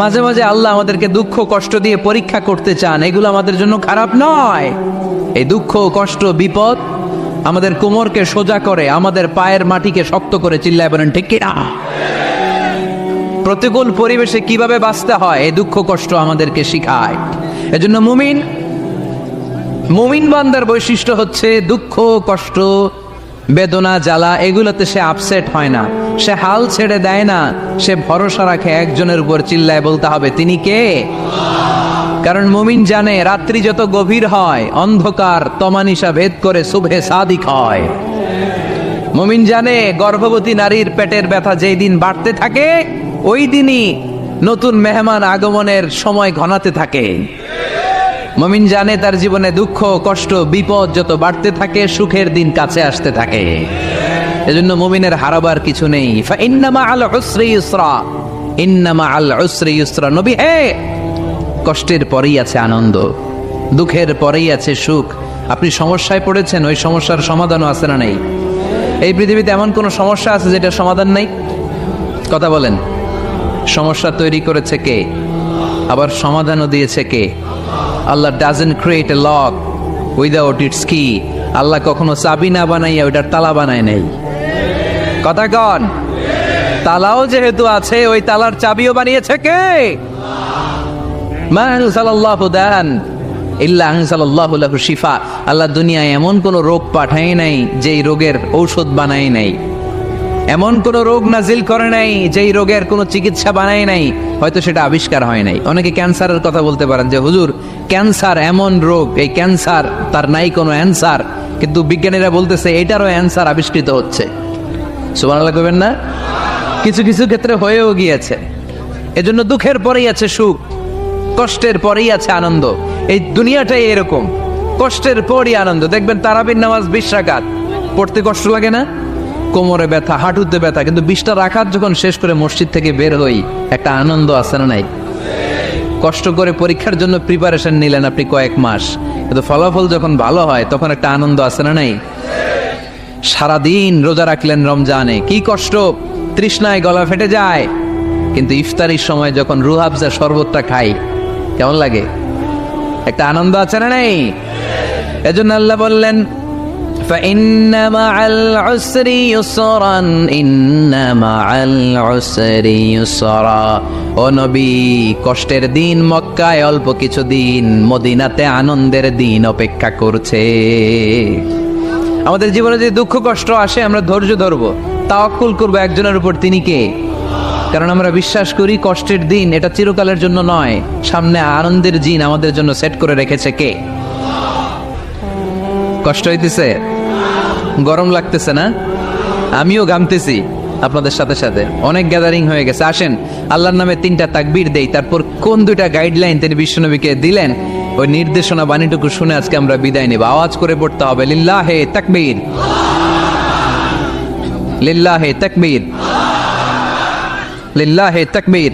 মাঝে মাঝে আল্লাহ আমাদেরকে দুঃখ কষ্ট দিয়ে পরীক্ষা করতে চান, এগুলো আমাদের জন্য খারাপ নয়। এই দুঃখ কষ্ট বিপদ আমাদের কোমরকে সোজা করে, আমাদের পায়ের মাটিকে শক্ত করে, চিল্লায় বলেন ঠিক কিনা? প্রতিকূল পরিবেশে কিভাবে বাঁচতে হয় এই দুঃখ কষ্ট আমাদেরকে শিখায়। এজন্য মুমিন বান্দার বৈশিষ্ট্য হচ্ছে দুঃখ কষ্ট বেদনা জ্বালা এগুলোতে সে আপসেট হয় না, সে হাল ছেড়ে দেয় না, সে ভরসা রাখে একজনের উপর, চিল্লায় বলতে হবে তিনি কে? কারণ মুমিন জানে রাত্রি যত গভীর হয় অন্ধকার তমানিসা ভেদ করে সুবহে সাদিক হয়। মুমিন জানে গর্ভবতী নারীর পেটের ব্যথা যেই দিন বাড়তে থাকে ওই দিনই নতুন মেহমান আগমনের সময় ঘনাতে থাকে। মুমিন জানে তার জীবনে দুঃখ কষ্ট বিপদ যত বাড়তে থাকে সুখের দিন কাছে আসতে থাকে। এজন্য মুমিনের হারাবার কিছু নেই। ইন্না মাআল উসরি ইউসরা, ইন্না মাআল উসরি ইউসরা। নবী হে, কষ্টের পরেই আছে আনন্দ, দুঃখের পরেই আছে সুখ। আপনি সমস্যায় পড়েছেন, ওই সমস্যার সমাধানও আছে না নেই? এই পৃথিবীতে এমন কোন সমস্যা আছে যেটার সমাধান নেই? কথা বলেন। সমস্যা তৈরি করেছে কে? আবার সমাধানও দিয়েছে কে? Allah doesn't create a lock without its key. Allah কখনো চাবি না বানাইয়া ওইটার তালা বানায় নাই। কথা কন। তালাও যেহেতু আছে ওই তালার চাবিও বানিয়েছে কে? মা আনজালাল্লাহু দান ইল্লা আনজালাল্লাহু লাহু শিফা। আল্লাহ দুনিয়ায় এমন কোন রোগ পাঠায় নাই যেই রোগের ঔষধ বানায় নাই, এমন কোন রোগ নাজিল করে নাই যেই রোগের কোনো চিকিৎসা বানায় নাই, হয়তো সেটা আবিষ্কার হয় নাই। অনেকে ক্যান্সারের কথা বলতে পারেন যে হুজুর ক্যান্সার এমন রোগ, এই ক্যান্সার তার নাই কোনো অ্যান্সার, কিন্তু বিজ্ঞানীরা বলতেছে এটারও অ্যান্সার আবিষ্কৃত হচ্ছে। সুবহানাল্লাহ কইবেন না? কিছু কিছু ক্ষেত্রে হয়েও গিয়েছে। এজন্য দুঃখের পরেই আছে সুখ, কষ্টের পরেই আছে আনন্দ। এই দুনিয়াটাই এরকম, কষ্টের পরই আনন্দ। দেখবেন তারাবির নামাজ 20 রাকাত পড়তে কষ্ট লাগে না? কোমরে ব্যথা, হাঁটুতে ব্যথা, কিন্তু 20টা রাকাত যখন শেষ করে মসজিদ থেকে বের হই একটা আনন্দ আছে না নাই? কষ্ট করে পরীক্ষার জন্য প্রিপারেশন নিলেন আপনি কয়েক মাস, কিন্তু ফলাফল যখন ভালো হয় তখন একটা আনন্দ আছে না নাই? সারাদিন রোজা রাখলেন রমজানে, কি কষ্ট, তৃষ্ণায় গলা ফেটে যায়, কিন্তু ইফতারির সময় যখন রুহ আফজা শরবতটা খাই কেমন লাগে? একটা আনন্দ আছে না নাই? এজন্য আল্লাহ বললেন فإن مع العسر يسرا إن مع العسر يسرا। ও নবী, কষ্টের দিন মক্কায় অল্প কিছু দিন, মদিনাতে আনন্দের দিন অপেক্ষা করছে। আমাদের জীবনে যদি দুঃখ কষ্ট আসে আমরা ধৈর্য ধরবো, তাওয়াক্কুল করবো একজনের উপর, তিনি কে? কারণ আমরা বিশ্বাস করি কষ্টের দিন এটা চিরকালের জন্য নয়, সামনে আনন্দের দিন আমাদের জন্য সেট করে রেখেছে কে? কষ্ট হইতেছে, গরম লাগতেছে না? আমিও ঘামতেছি আপনাদের সাথে সাথে, অনেক গ্যাদারিং হয়ে গেছে। আসেন আল্লাহর নামে 3টা তাকবীর দেই, তারপর কোন 2টা গাইডলাইন তিনি বিশ্বনবীকে দিলেন ওই নির্দেশনা বাণীটুকু শুনে আজকে আমরা বিদায় নেব। আওয়াজ করে পড়তে হবে লিল্লাহে তাকবীর, লিল্লাহে তাকবীর, লিল্লাহে তাকবীর।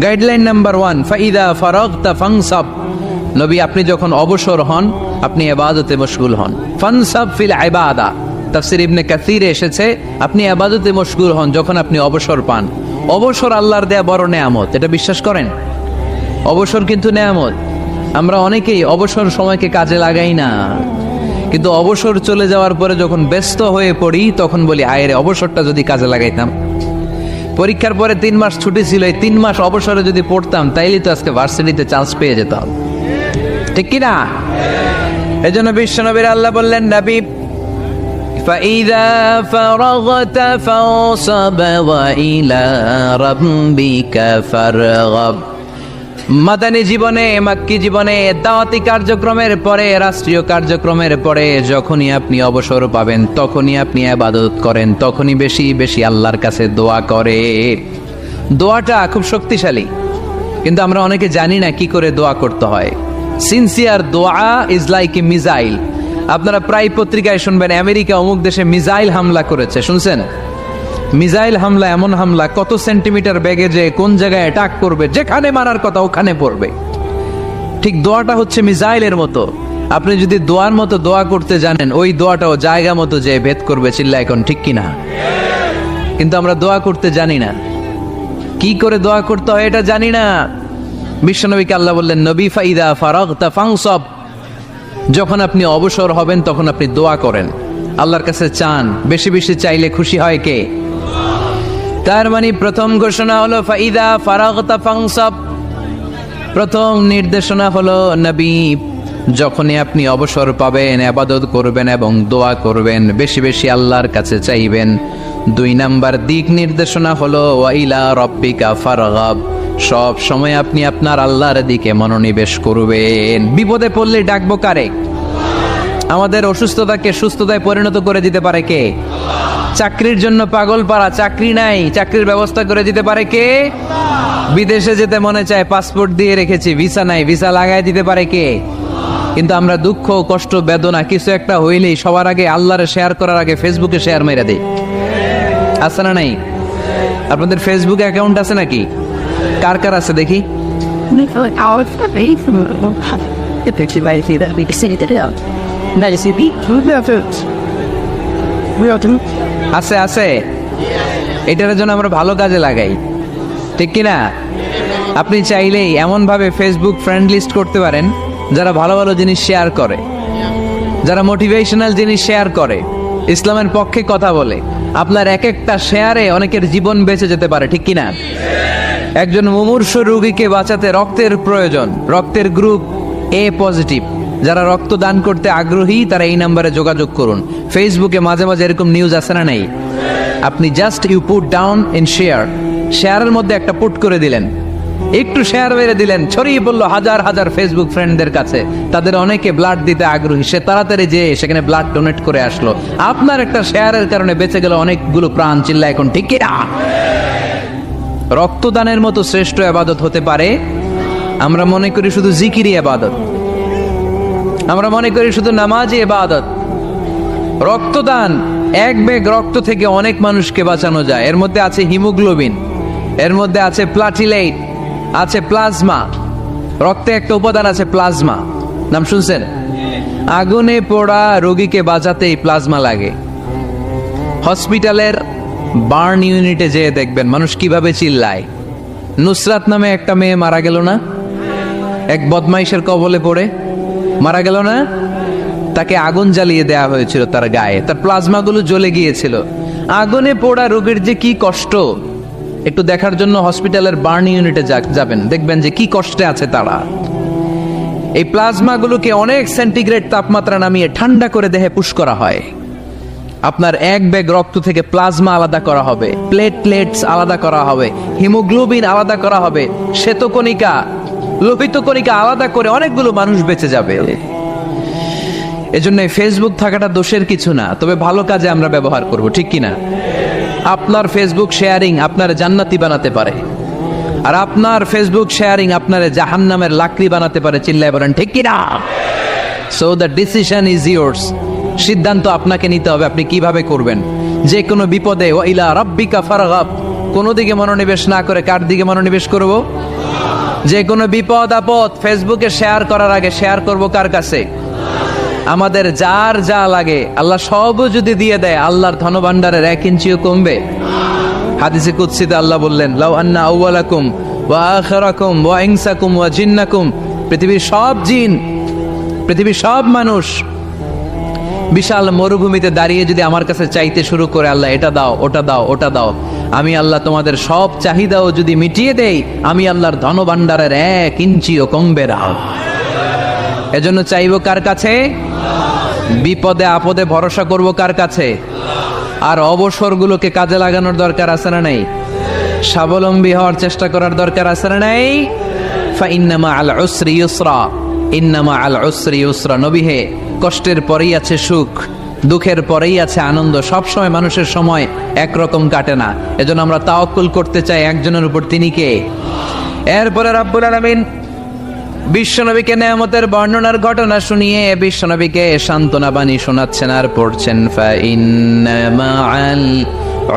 গাইডলাইন নাম্বার 1, ফাইদা ফারাগতা ফানসাব। নবী আপনি যখন অবসর হন আপনি ইবাদতে মশগুল হন। ফানসাব ফিল ইবাদা, তাফসীর ইবনে কাসিরে এসেছে আপনি ইবাদতে মশগুল হন যখন আপনি অবসর পান। অবসর আল্লাহর দেয়া বড় নেয়ামত, এটা বিশ্বাস করেন? অবসর কিন্তু নেয়ামত। আমরা অনেকেই অবসর সময়কে কাজে লাগাই না, কিন্তু অবসর চলে যাওয়ার পরে যখন ব্যস্ত হয়ে পড়ি তখন বলি হায় রে, অবসরটা যদি কাজে লাগাইতাম। পরীক্ষার পরে 3 মাস ছুটি ছিল, এই 3 মাস অবসরে যদি পড়তাম তাইলে তো আজকে ভার্সিটিতে চান্স পেয়ে যেতাম, ঠিক কি না? এজন্য বিশ্বনবীর আল্লাহ বললেন নবী ফাইদা ফারাগতা ফানসাব ওয়া ইলা রাব্বিকা ফারগাব। মাদানী জীবনে, মাক্কি জীবনে, দাওয়াতি কার্যক্রমের পরে, রাষ্ট্রীয় কার্যক্রমের পরে যখনই আপনি অবসর পাবেন তখনই আপনি ইবাদত করেন, তখনই বেশি বেশি আল্লাহর কাছে দোয়া করেন। দোয়াটা খুব শক্তিশালী, কিন্তু আমরা অনেকে জানি না কি করে দোয়া করতে হয়। সিনসিয়ার দোয়া ইজ লাইক এ মিসাইল। আপনারা প্রায় পত্রিকায় শুনবেন আমেরিকা অমুক দেশে মিসাইল হামলা করেছে, শুনছেন? মিসাইল হামলা এমন হামলা কত সেন্টিমিটার বেগে যে কোন জায়গায় অ্যাটাক করবে, যেখানে মারার কথা ওখানে পড়বে। ঠিক দোয়াটা হচ্ছে মিসাইলের মতো। আপনি যদি দোয়ার মতো দোয়া করতে জানেন ওই দোয়াটাও জায়গা মতো যে ভেদ করবে, চিল্লা এখন ঠিক কিনা? কিন্তু আমরা দোয়া করতে জানি না। কি করে দোয়া করতে হয় এটা জানি না। বিশ্বনবীকে আল্লাহ বললেন, নবী ফাইদা ফারাগতা ফানসাব, যখন আপনি অবসর হবেন তখন আপনি দোয়া করেন, আল্লাহর কাছে চান। বেশি বেশি চাইলে খুশি হয় কে? তার মানে প্রথম ঘোষণা হলো ফাইদা ফারাগতা ফানসাব, প্রথম নির্দেশনা হলো নবী যখনই আপনি অবসর পাবেন ইবাদত করবেন এবং দোয়া করবেন, বেশি বেশি আল্লাহর কাছে চাইবেন। 2 নাম্বার দিক নির্দেশনা হলো ওয়াইলা রব্বিকা ফারগাব, সব সময় আপনি আপনার আল্লাহর দিকে মনোনিবেশ করবেন। বিপদে পড়লে ডাকবো কারে? আমাদের অসুস্থতাকে সুস্থতায় পরিণত করে দিতে পারে কে? চাকরির জন্য পাগল পারা, চাকরি নাই, চাকরির ব্যবস্থা করে দিতে পারে কে? বিদেশে যেতে মনে চায়, পাসপোর্ট দিয়ে রেখেছি, ভিসা নাই, ভিসা লাগাই দিতে পারে কে? কিন্তু আমরা দুঃখ কষ্ট বেদনা কিছু একটা হইলেই সবার আগে আল্লাহরে শেয়ার করার আগে ফেসবুকে শেয়ার মেরে দেই। আছে না নাই? আপনাদের ফেসবুক অ্যাকাউন্ট আছে নাকি? কার কার আছে দেখি? আছে আছে, এটার জন্য আমরা ভালো কাজে লাগাই, ঠিক কিনা? আপনি চাইলেই এমন ভাবে ফেসবুক ফ্রেন্ড লিস্ট করতে পারেন যারা ভালো ভালো জিনিস শেয়ার করে, যারা মোটিভেশনাল জিনিস শেয়ার করে, ইসলামের পক্ষে কথা বলে। আপনার এক একটা শেয়ারে অনেকের জীবন বেঁচে যেতে পারে, ঠিক কিনা? একজন মুমূর্ষু রোগীকে বাঁচাতে রক্তের প্রয়োজন, রক্তের গ্রুপ এ পজিটিভ, যারা রক্ত দান করতে আগ্রহী তারা এই নাম্বারে যোগাযোগ করুন। ফেসবুকে মাঝে মাঝে এরকম নিউজ আসে না নেই? আপনি just you put down in share, শেয়ারের মধ্যে একটা পুট করে দিলেন, একটু শেয়ার মেরে দিলেন, ছড়িয়ে পড়লো হাজার হাজার ফেসবুক ফ্রেন্ডদের কাছে। তাদের অনেকে ব্লাড দিতে আগ্রহী, সে তাড়াতাড়ি যে সেখানে ব্লাড ডোনেট করে আসলো। আপনার একটা শেয়ারের কারণে বেঁচে গেল অনেকগুলো প্রাণ। চিল্লা এখন ঠিক কিনা? রক্তদানের মতো শ্রেষ্ঠ ইবাদত হতে পারে? আমরা মনে করি শুধু জিকিরি ইবাদত, আমরা মনে করি শুধু নামাজি ইবাদত। রক্তদান, এক ব্যাগ রক্ত থেকে অনেক মানুষকে বাঁচানো যায়। এর মধ্যে আছে হিমোগ্লোবিন, এর মধ্যে আছে প্লাটিলেট, আছে প্লাজমা। রক্তে একটা উপাদান আছে প্লাজমা, নাম শুনছেন? আগুনে পোড়া রোগীকে বাঁচাতেই প্লাজমা লাগে। হসপিটালের বার্ন ইউনিটে যেয়ে দেখবেন মানুষ কিভাবে চিল্লায়। নুসরাত নামে একটা মেয়ে মারা গেল না? এক বদমাইশের কবলে পড়ে মারা গেল না? তাকে আগুন জ্বালিয়ে দেয়া হয়েছিল তার গায়ে, তার প্লাজমাগুলো জ্বলে গিয়েছিল। আগুনে পোড়া রোগীর যে কি কষ্ট, একটু দেখার জন্য হসপিটালের বার্ন ইউনিটে যাবেন, দেখবেন যে কি কষ্টে আছে তারা। এই প্লাজমাগুলোকে অনেক সেন্টিগ্রেড তাপমাত্রা নামিয়ে ঠান্ডা করে দেহে পুশ করা হয়। আপনার এক ব্যাগ রক্ত থেকে প্লাজমা আলাদা করা হবে, প্লেটলেটস আলাদা করা হবে, হিমোগ্লোবিন আলাদা করা হবে, শ্বেতকণিকা, লোহিত কণিকা আলাদা করে অনেকগুলো মানুষ বেঁচে যাবে। এজন্য ফেসবুক থাকাটা দোষের কিছু না, তবে ভালো কাজে আমরা ব্যবহার করব, ঠিক কিনা? আপনার ফেসবুক শেয়ারিং আপনার জান্নাতি বানাতে পারে, আর আপনার ফেসবুক শেয়ারিং আপনার জাহান্নামের লাকড়ি বানাতে পারে। চিল্লায় বলেন ঠিক কিনা? So the decision is yours, সিদ্ধান্ত আপনাকে নিতে হবে আপনি কিভাবে করবেন। যে কোনো বিপদে ওয়াইলা রাব্বিকা ফারগাব, কোনো দিকে মনোনিবেশ না করে কার দিকে মনোনিবেশ করব? যে কোনো বিপদ আপদ ফেসবুকে শেয়ার করার আগে শেয়ার করব কার কাছে? আমাদের যার যা লাগে আল্লাহ সবও যদি দিয়ে দেয়, আল্লাহর ধনভাণ্ডারের 1 ইঞ্চিও কমবে? হাদিসে কুদসিতে আল্লাহ বললেন, লাউ আন্না আউওয়ালাকুম ওয়া আখিরাকুম ওয়া ইনসাকুম ওয়া জিন্নাকুম, পৃথিবীর সব জিন, পৃথিবীর সব মানুষ বিশাল মরুভূমিতে দাঁড়িয়ে যদি আমার কাছে চাইতে শুরু করে, আল্লাহ এটা দাও, ওটা দাও, ওটা দাও, আমি আল্লাহ তোমাদের সব চাহিদাও যদি মিটিয়ে দেই, আমি আল্লাহর ধনভাণ্ডারের 1 ইঞ্চিও কমবে না। এজন্য চাইবো কার কাছে? বিপদে আপদে ভরসা করব কার কাছে? আর অবসরগুলোকে কাজে লাগানোর দরকার আছে না নাই? স্বাবলম্বী হওয়ার চেষ্টা করার দরকার আছে না নাই? ফাইন্নামা আল উসরি ইউসরা, ইন্নামা আল উসরি ইউসরা। নবী হে, কষ্টের পরেই আছে সুখ, দুঃখের পরেই আছে আনন্দ। সব সময় মানুষের সময় একরকম কাটে না। এজন্য আমরা তাওয়াক্কুল করতে চাই একজনের উপর, তিনি কে? এরপরে রাব্বুল আলামিন বিশ্বনবীকে নেয়ামতের বর্ণনার ঘটনা শুনিয়ে বিশ্বনবীকে সান্ত্বনা বাণী শোনাচ্ছেন আর পড়ছেন, ফাইন্না মাআল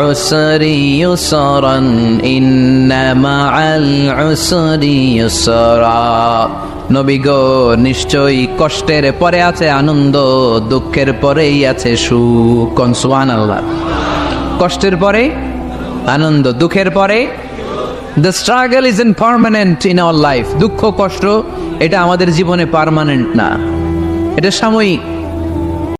উসরি ইউসরান, ইন্না মাআল উসরি ইউসরা। নবী গো, নিশ্চয়ই কষ্টের পরে আছে আনন্দ, দুঃখের পরেই আছে সুখ। সুবহানাল্লাহ। কষ্টের পরে আনন্দ, দুঃখের পরে the struggle is permanent in our life. দুঃখ কষ্ট এটা আমাদের জীবনে পার্মানেন্ট না, এটা সাময়িক।